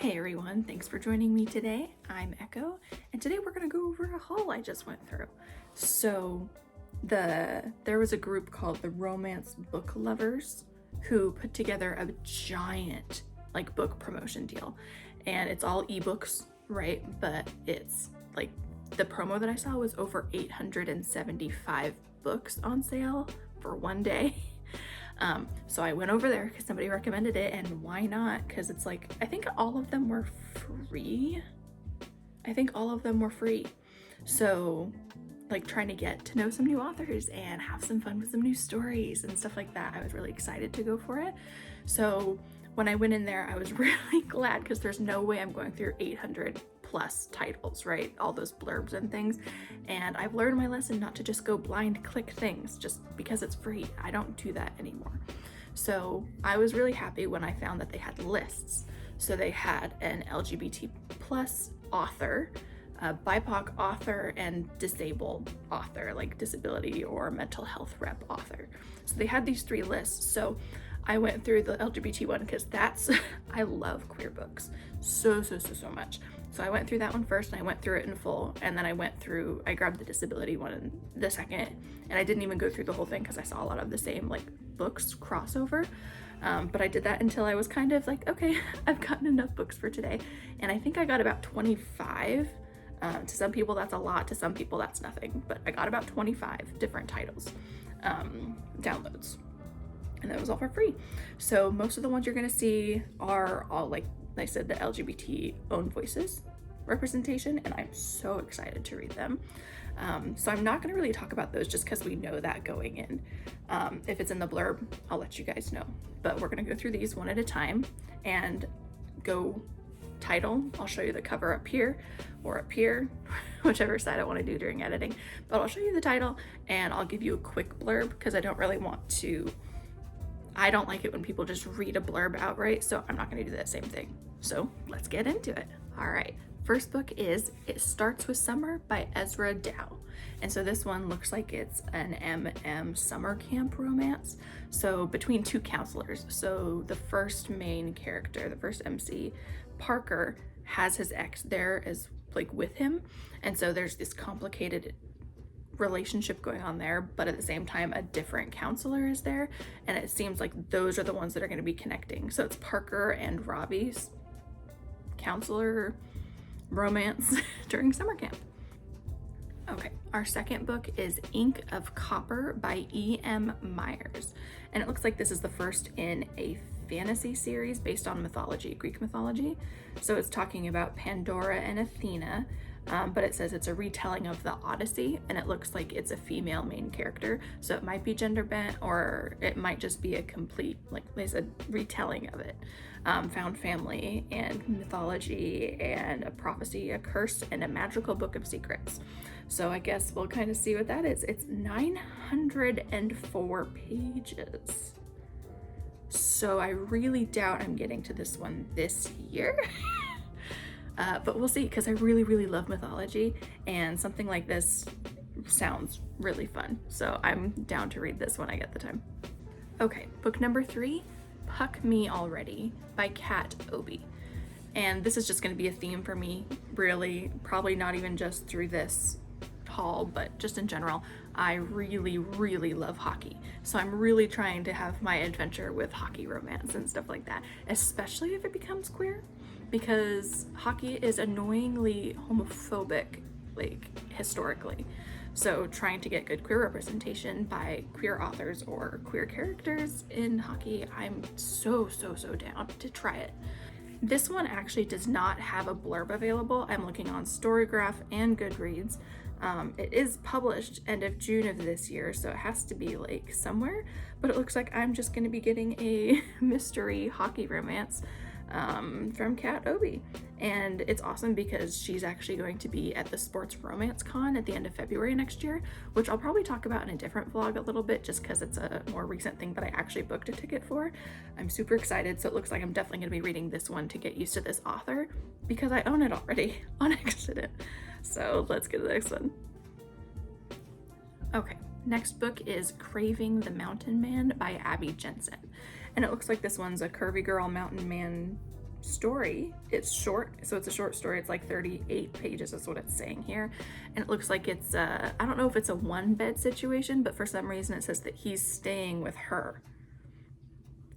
Hey everyone, thanks for joining me today. I'm Echo, and today we're gonna go over a haul I just went through. So there was a group called the Romance Book Lovers who put together a giant like book promotion deal, and it's all ebooks, right? But it's like the promo that I saw was over 875 books on sale for one day. So I went over there because somebody recommended it, and why not? Because it's like, I think all of them were free. So like trying to get to know some new authors and have some fun with some new stories and stuff like that. I was really excited to go for it. So when I went in there, I was really glad because there's no way I'm going through 800 plus titles, right? All those blurbs and things. And I've learned my lesson not to just go blind click things just because it's free. I don't do that anymore. So I was really happy when I found that they had lists. So they had an LGBT plus author, a BIPOC author, and disabled author, like disability or mental health rep author. So they had these three lists. So I went through the LGBT one because that's, I love queer books so much. So I went through that one first, and I went through it in full, and then I grabbed the disability one in the second, and I didn't even go through the whole thing because I saw a lot of the same like books crossover. But I did that until I was kind of like, okay, I've gotten enough books for today. And I think I got about 25. To some people that's a lot, to some people that's nothing, but I got about 25 different titles, downloads, and that was all for free. So most of the ones you're gonna see are all, like I said, the LGBT own voices representation, and I'm so excited to read them. So I'm not gonna really talk about those just because we know that going in. If it's in the blurb, I'll let you guys know, but we're gonna go through these one at a time and go title. I'll show you the cover up here or up here, whichever side I want to do during editing, but I'll show you the title and I'll give you a quick blurb because I don't really want to, I don't like it when people just read a blurb outright, so I'm not going to do that same thing. So let's get into it. All right, first book is It Starts with Summer by Ezra Dow. And so this one looks like it's an summer camp romance. So between two counselors. So the first main character, the first MC, Parker, has his ex there as like with him. And so there's this complicated relationship going on there, but at the same time a different counselor is there, and it seems like those are the ones that are going to be connecting. So it's Parker and Robbie's counselor romance during summer camp. Okay, our second book is Ink of Copper by E.M. Myers, and it looks like this is the first in a fantasy series based on mythology, Greek mythology. So it's talking about Pandora and Athena, but it says it's a retelling of the Odyssey, and it looks like it's a female main character. So it might be gender bent, or it might just be a complete, like they said, retelling of it. Found family and mythology and a prophecy, a curse, and a magical book of secrets. So I guess we'll kind of see what that is. It's 904 pages. So I really doubt I'm getting to this one this year. But we'll see, because I really love mythology, and something like this sounds really fun. So I'm down to read this when I get the time. Okay, book number 3, Puck Me Already by Kat Obi. And this is just going to be a theme for me, really, probably not even just through this haul, but just in general. I really love hockey, so I'm really trying to have my adventure with hockey romance and stuff like that, especially if it becomes queer, because hockey is annoyingly homophobic, like historically. So trying to get good queer representation by queer authors or queer characters in hockey, I'm so down to try it. This one actually does not have a blurb available. I'm looking on Storygraph and Goodreads. It is published end of June of this year, so it has to be like somewhere, but it looks like I'm just going to be getting a mystery hockey romance from Kat Obi. And it's awesome because she's actually going to be at the Sports Romance Con at the end of February next year, which I'll probably talk about in a different vlog a little bit, just because it's a more recent thing that I actually booked a ticket for. I'm super excited, so it looks like I'm definitely going to be reading this one to get used to this author, because I own it already on accident. So let's get to the next one. Okay, next book is Craving the Mountain Man by Abby Jensen. And it looks like this one's a curvy girl mountain man story. It's short, so it's a short story. It's like 38 pages is what it's saying here. And it looks like it's, I don't know if it's a one bed situation, but for some reason it says that he's staying with her.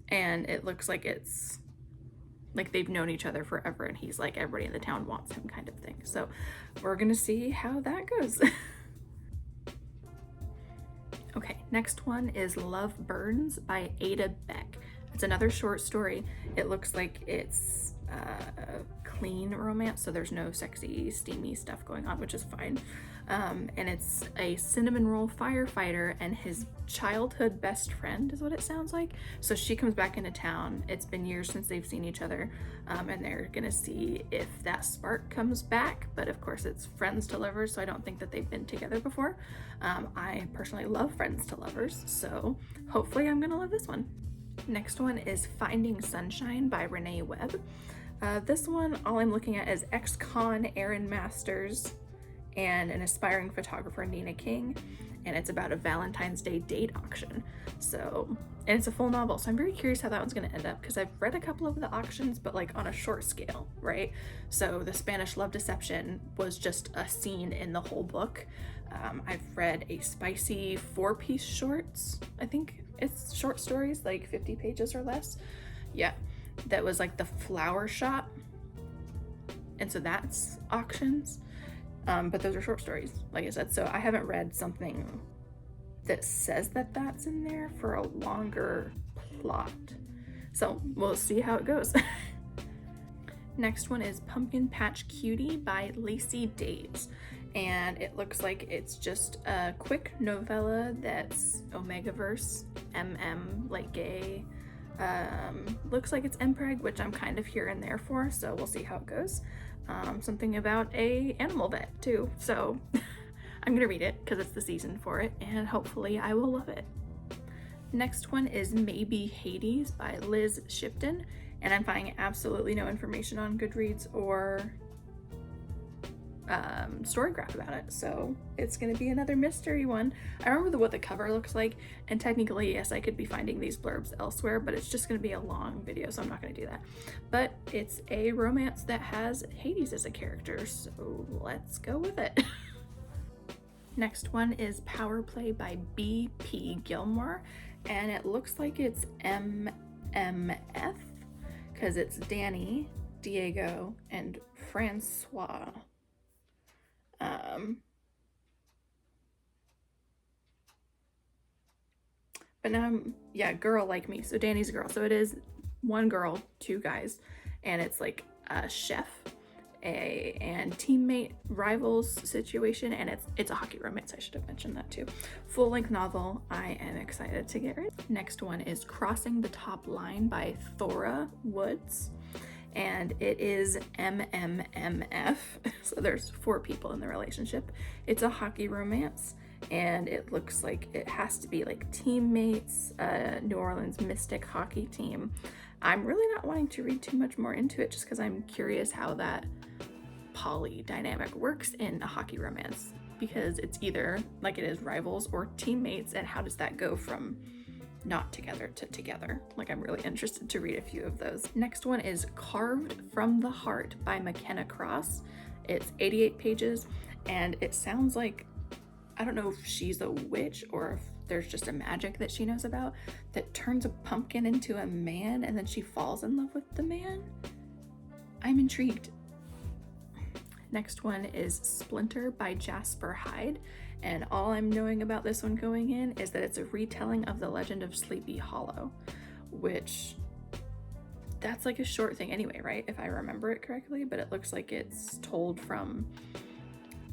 And it looks like it's like they've known each other forever and he's like, everybody in the town wants him kind of thing. So we're gonna see how that goes. Okay, next one is Love Burns by Ada Beck. It's another short story. It looks like it's clean romance, so there's no sexy, steamy stuff going on, which is fine. And it's a cinnamon roll firefighter and his childhood best friend is what it sounds like. So she comes back into town. It's been years since they've seen each other, and they're gonna see if that spark comes back. But of course it's friends to lovers, so I don't think that they've been together before. I personally love friends to lovers, so hopefully I'm gonna love this one. Next one is Finding Sunshine by Renee Webb. This one, all I'm looking at is ex-con Aaron Masters and an aspiring photographer, Nina King, and it's about a Valentine's Day date auction. So, and it's a full novel, so I'm very curious how that one's gonna end up, because I've read a couple of the auctions, but like on a short scale, right? So the Spanish Love Deception was just a scene in the whole book. I've read a spicy 4-piece shorts, I think it's short stories, like 50 pages or less. Yeah, that was like the Flower Shop, and so that's auctions. But those are short stories, like I said, so I haven't read something that says that that's in there for a longer plot. So we'll see how it goes. Next one is Pumpkin Patch Cutie by Lacey Daize. And it looks like it's just a quick novella that's Omegaverse, like gay. Looks like it's MPreg, which I'm kind of here and there for, so we'll see how it goes. Something about a animal vet too, so I'm gonna read it because it's the season for it, and hopefully I will love it. Next one is Maybe Hades by Liz Shipton, and I'm finding absolutely no information on Goodreads or Storygraph about it, so it's gonna be another mystery one. I remember what the cover looks like, and technically yes, I could be finding these blurbs elsewhere, but it's just gonna be a long video, so I'm not gonna do that. But it's a romance that has Hades as a character, so let's go with it. Next one is Power Play by B.P. Gilmore, and it looks like it's MMF because it's Danny, Diego, and Francois. But now yeah, girl like me. So Danny's a girl. So it is one girl, two guys, and it's like a chef, and teammate rivals situation, and it's a hockey romance. I should have mentioned that too. Full-length novel. I am excited to get it. Next one is Crossing the Top Line by Thora Woods. And it is MMMF, so there's 4 people in the relationship. It's a hockey romance, and it looks like it has to be like teammates, New Orleans Mystic hockey team. I'm really not wanting to read too much more into it just because I'm curious how that poly dynamic works in a hockey romance, because it's either like it is rivals or teammates, and how does that go from not together to together? Like, I'm really interested to read a few of those. Next one is Carved from the Heart by McKenna Cross. It's 88 pages, and it sounds like, I don't know if she's a witch or if there's just a magic that she knows about that turns a pumpkin into a man and then she falls in love with the man. I'm intrigued. Next one is Splinter by Jasper Hyde. And all I'm knowing about this one going in is that it's a retelling of the legend of Sleepy Hollow, which that's like a short thing anyway, right? If I remember it correctly, but it looks like it's told from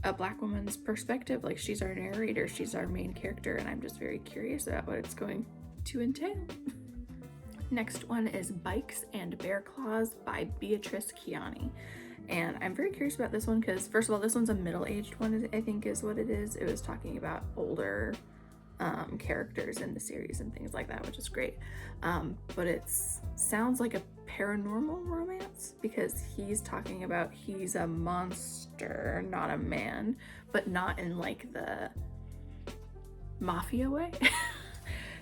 a Black woman's perspective. Like, she's our narrator, she's our main character, and I'm just very curious about what it's going to entail. Next one is Bikes and Bear Claws by Beatrice Keane. And I'm very curious about this one because, first of all, this one's a middle-aged one, I think is what it is. It was talking about older characters in the series and things like that, which is great. But it sounds like a paranormal romance because he's talking about he's a monster, not a man, but not in like the mafia way.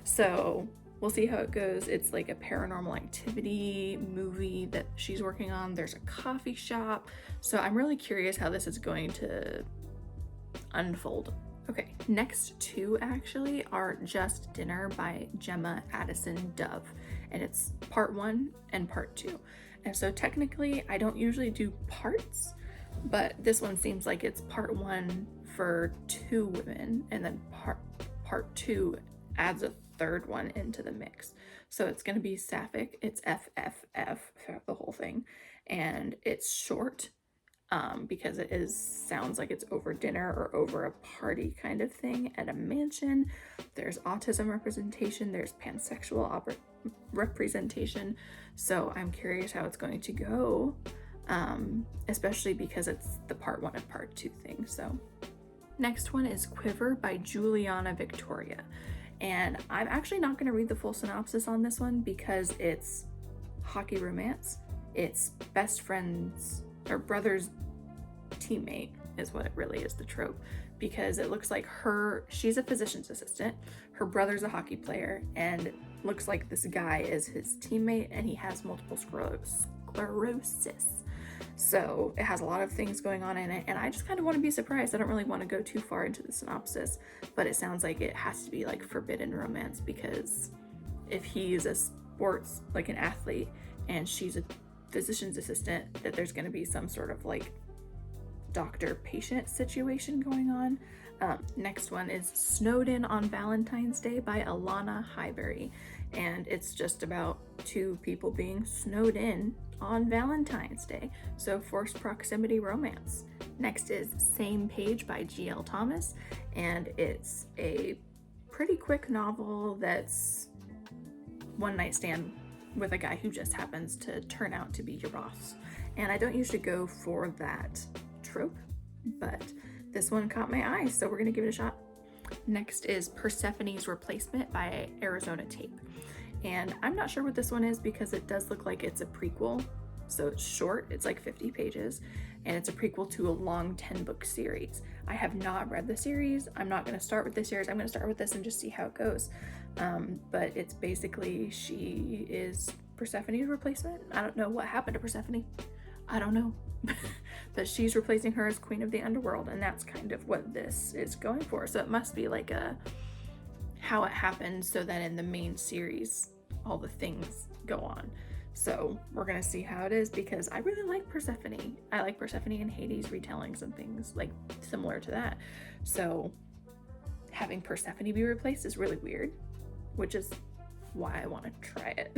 So we'll see how it goes. It's like a paranormal activity movie that she's working on. There's a coffee shop. So I'm really curious how this is going to unfold. Okay, next two actually are Just Dinner by Gemma, Addison, Dove. And it's part 1 and part 2. And so technically I don't usually do parts, but this one seems like it's part 1 for 2 women, and then part 2 adds a third one into the mix. So it's going to be sapphic. It's FFF throughout the whole thing, and it's short because it sounds like it's over dinner or over a party kind of thing at a mansion. There's autism representation, there's pansexual representation, so I'm curious how it's going to go, especially because it's the part 1 and part 2 thing. So next one is Quiver by Giuliana Victoria, and I'm actually not going to read the full synopsis on this one because it's hockey romance. It's best friends or brother's teammate is what it really is, the trope, because it looks like she's a physician's assistant, her brother's a hockey player, and looks like this guy is his teammate and he has multiple sclerosis. So it has a lot of things going on in it, and I just kind of want to be surprised. I don't really want to go too far into the synopsis, but it sounds like it has to be like forbidden romance, because if he's a sports, like an athlete, and she's a physician's assistant, that there's going to be some sort of like doctor-patient situation going on. Next one is Snowed In on Valentine's Day by Alana, Highbury, and it's just about 2 people being snowed in on Valentine's Day, so forced proximity romance. Next is Same Page by G.L. Tomas, and it's a pretty quick novel that's one night stand with a guy who just happens to turn out to be your boss. And I don't usually go for that trope, but this one caught my eye, so we're gonna give it a shot. Next is Persephone's Replacement by Arizona Tape, and I'm not sure what this one is because it does look like it's a prequel. So it's short, it's like 50 pages, and it's a prequel to a long 10-book series. I have not read the series. I'm not going to start with this series. I'm going to start with this and just see how it goes. But it's basically, she is Persephone's replacement. I don't know what happened to Persephone. I don't know. But she's replacing her as queen of the underworld, and that's kind of what this is going for. So it must be like a how it happened so that in the main series all the things go on. So we're gonna see how it is, because I really like Persephone. I like Persephone and Hades retellings and things like similar to that. So having Persephone be replaced is really weird, which is why I want to try it.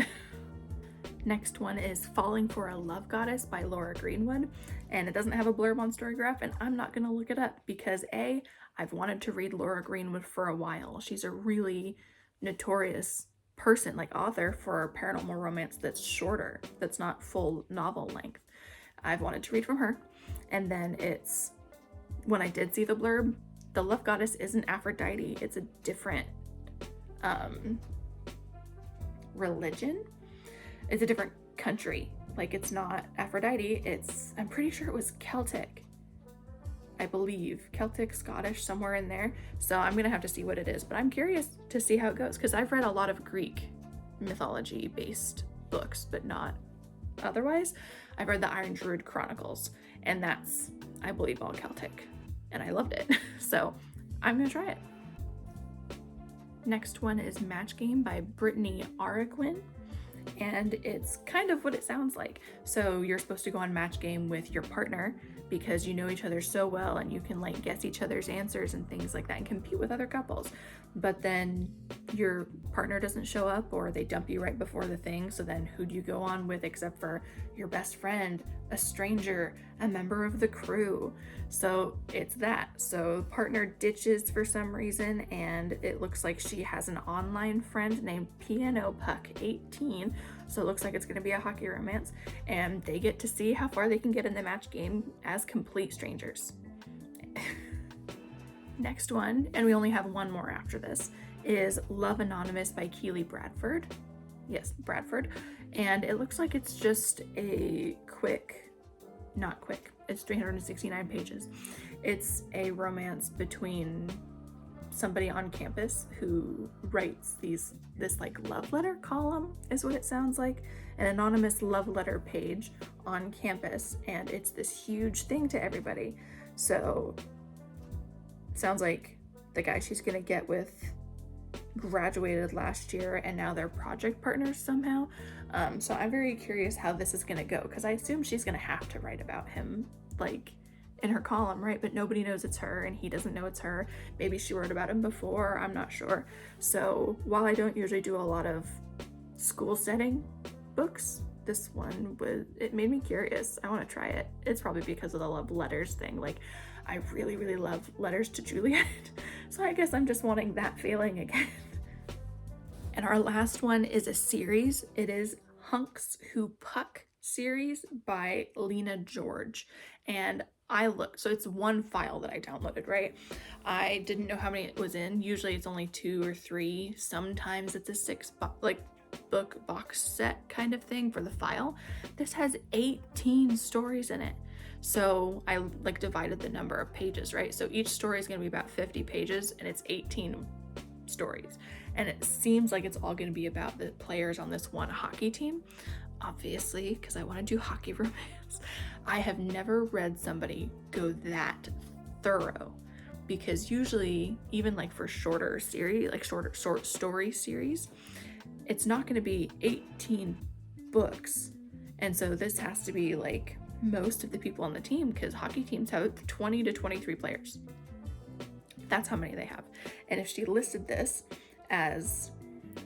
Next one is Falling for a Love Goddess by Laura Greenwood, and it doesn't have a blurb on Storygraph, and I'm not gonna look it up because I've wanted to read Laura Greenwood for a while. She's a really notorious person, like author, for paranormal romance that's shorter, that's not full novel length. I've wanted to read from her, and then when I did see the blurb, the Love Goddess isn't Aphrodite, it's a different religion. It's a different country. Like, it's not Aphrodite, I'm pretty sure it was Celtic. I believe Celtic, Scottish, somewhere in there. So I'm gonna have to see what it is, but I'm curious to see how it goes, because I've read a lot of Greek mythology based books, but not otherwise. I've read the Iron Druid Chronicles, and that's, I believe, all Celtic, and I loved it. So I'm gonna try it. Next one is Match Game by Brittany Arreguin, and it's kind of what it sounds like. So you're supposed to go on Match Game with your partner because you know each other so well, and you can like guess each other's answers and things like that and compete with other couples. But then your partner doesn't show up, or they dump you right before the thing, so then who do you go on with except for your best friend, a stranger, a member of the crew? So it's that. So partner ditches for some reason, and it looks like she has an online friend named Piano Puck 18, so it looks like it's going to be a hockey romance, and they get to see how far they can get in the match game as complete strangers. Next one, and we only have one more after this, is Love Anonymous by Keighly Bradford. Yes, Bradford. And it looks like it's just a not quick, it's 369 pages. It's a romance between somebody on campus who writes this like love letter column is what it sounds like, an anonymous love letter page on campus, and it's this huge thing to everybody. So it sounds like the guy she's gonna get with graduated last year and now they're project partners somehow. So I'm very curious how this is gonna go, because I assume she's gonna have to write about him like in her column, right? But nobody knows it's her and he doesn't know it's her. Maybe she wrote about him before, I'm not sure. So while I don't usually do a lot of school setting books, this one it made me curious. I want to try it. It's probably because of the love letters thing. Like, I really love letters to Juliet. So I guess I'm just wanting that feeling again. And our last one is a series. It is Hunks Who Puck series by Lina George. And so it's one file that I downloaded, right? I didn't know how many it was in. Usually it's only 2 or 3. Sometimes it's a 6 book box set kind of thing for the file. This has 18 stories in it. So I like divided the number of pages, right? So each story is going to be about 50 pages and it's 18 stories. And it seems like it's all going to be about the players on this one hockey team. Obviously, because I want to do hockey romance. I have never read somebody go that thorough, because usually, even like for shorter series, like short story series, it's not going to be 18 books. And so this has to be like most of the people on the team, because hockey teams have 20 to 23 players. That's how many they have. And if she listed this as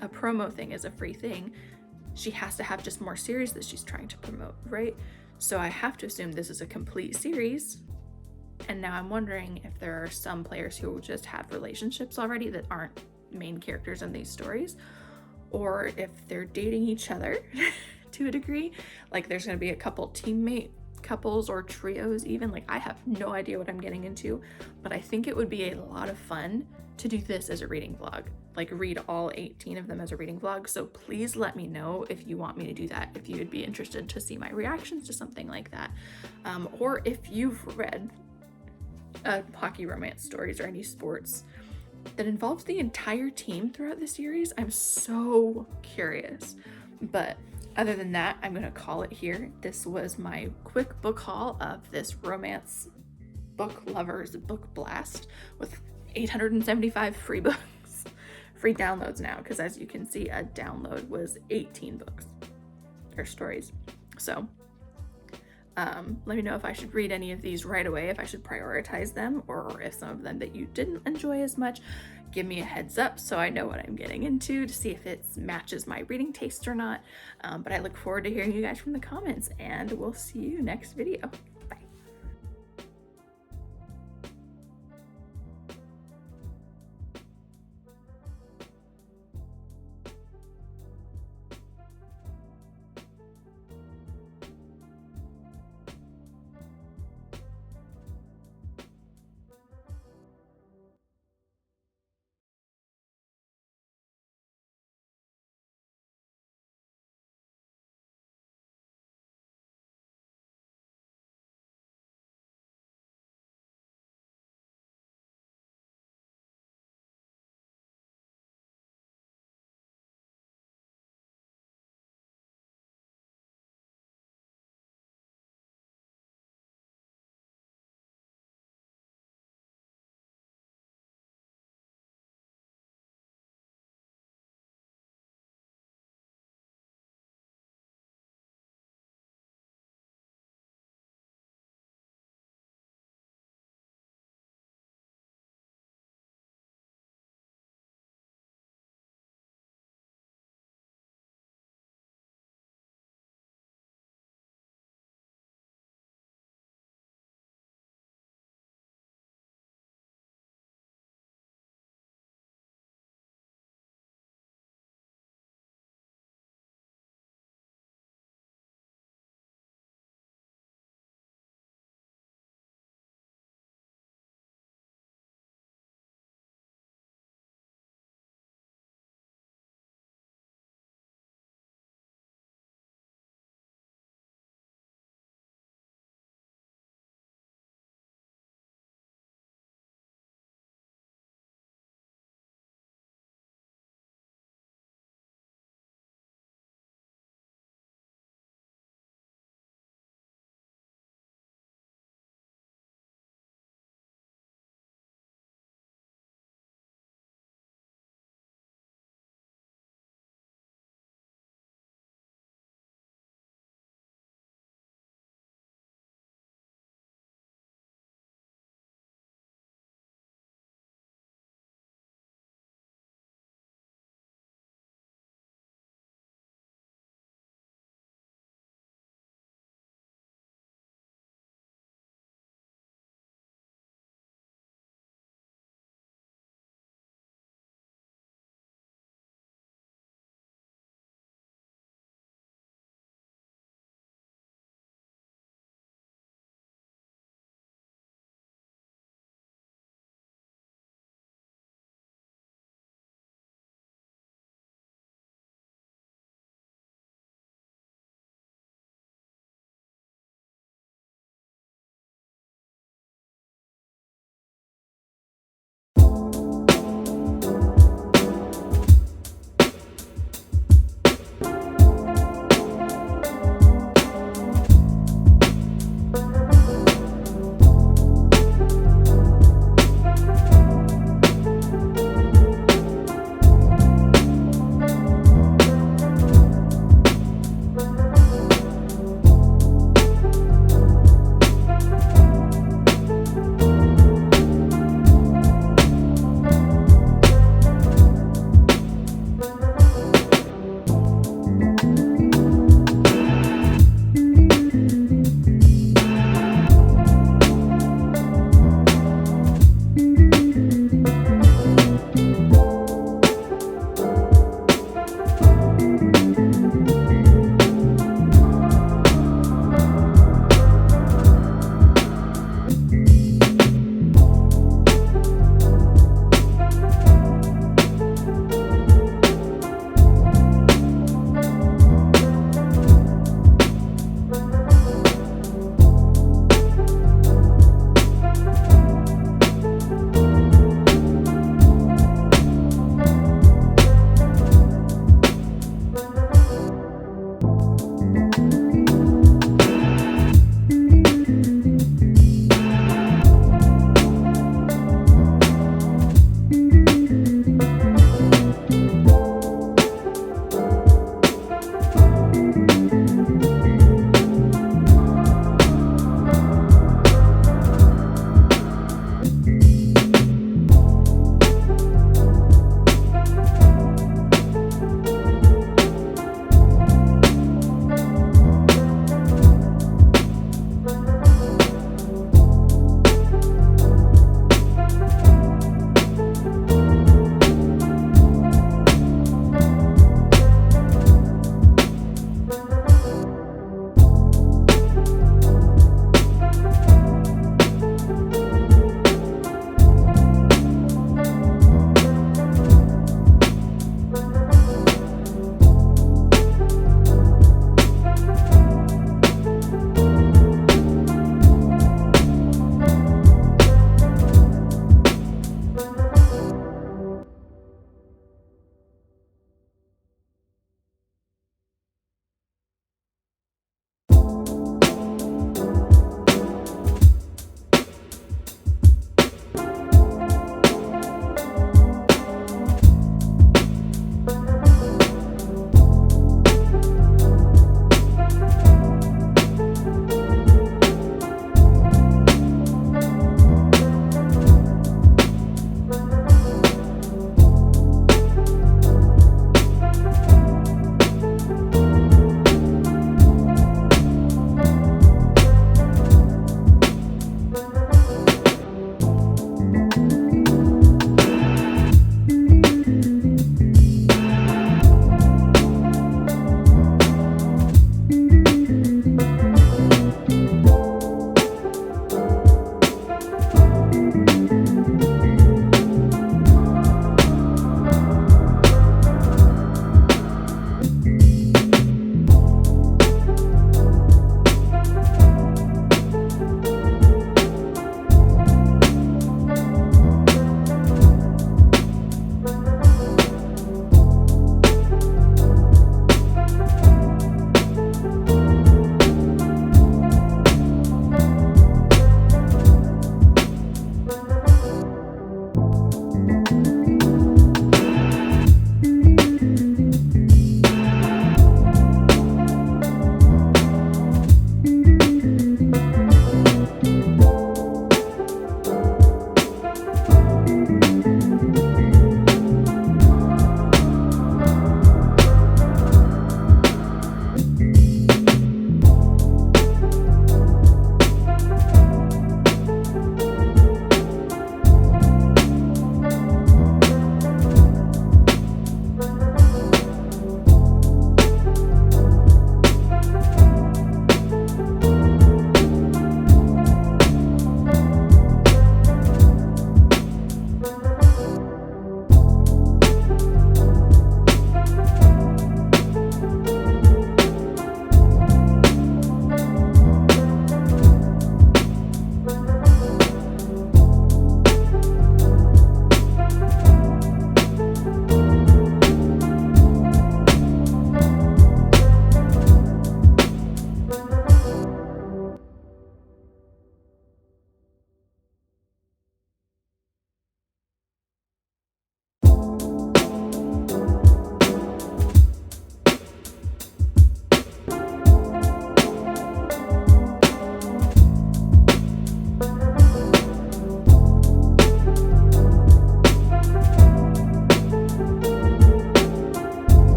a promo thing, as a free thing, she has to have just more series that she's trying to promote, right? So I have to assume this is a complete series. And now I'm wondering if there are some players who just have relationships already that aren't main characters in these stories, or if they're dating each other to a degree. Like, there's going to be a couple teammate couples or trios even. Like, I have no idea what I'm getting into, but I think it would be a lot of fun to do this as a reading vlog, like read all 18 of them as a reading vlog. So please let me know if you want me to do that, if you would be interested to see my reactions to something like that, or if you've read hockey romance stories or any sports that involves the entire team throughout the series. I'm so curious. But other than that, I'm gonna call it here. This was my quick book haul of this romance book lovers book blast with 875 free books, free downloads now, because as you can see, a download was 18 books or stories. So let me know if I should read any of these right away, if I should prioritize them, or if some of them that you didn't enjoy as much, give me a heads up so I know what I'm getting into, to see if it matches my reading taste or not. But I look forward to hearing you guys from the comments, and we'll see you next video.